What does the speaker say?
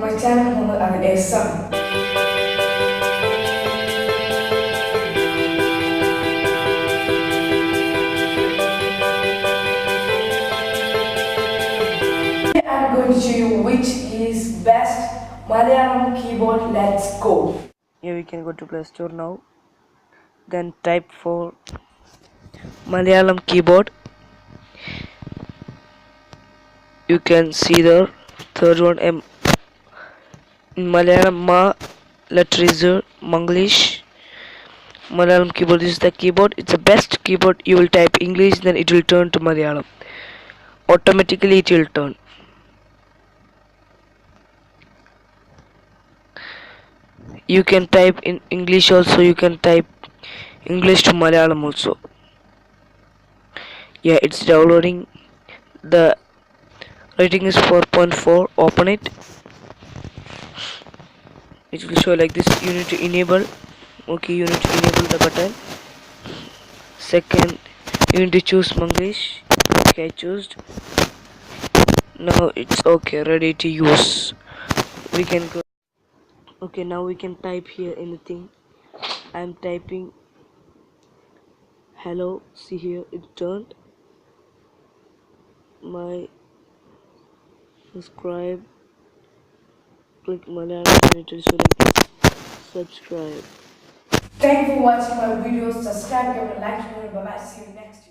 my channel Muhammed and insta. Today I'm going to show you which is best Malayalam keyboard. Let's go. Here we can go to Play Store now. Then type for Malayalam keyboard. You can see the third one in Malayalam Ma letter is Manglish. Malayalam keyboard, this is the keyboard. It's the best keyboard. You will type English, then it will turn to Malayalam. Automatically it will turn. You can type in English also, you can type English to Malayalam also. Yeah, it's downloading. The rating is 4.4. Open it. It will show like this. You need to enable. Okay, you need to enable the button. Second, you need to choose Manglish. Okay, I chose. Now it's okay, ready to use. We can go. Okay, now we can type here anything. I'm typing hello. See here, it turned. My subscribe. Click Malayalam. It will show like this. Subscribe. Thank you for watching my videos. Subscribe, give a like, bye bye. See you next time.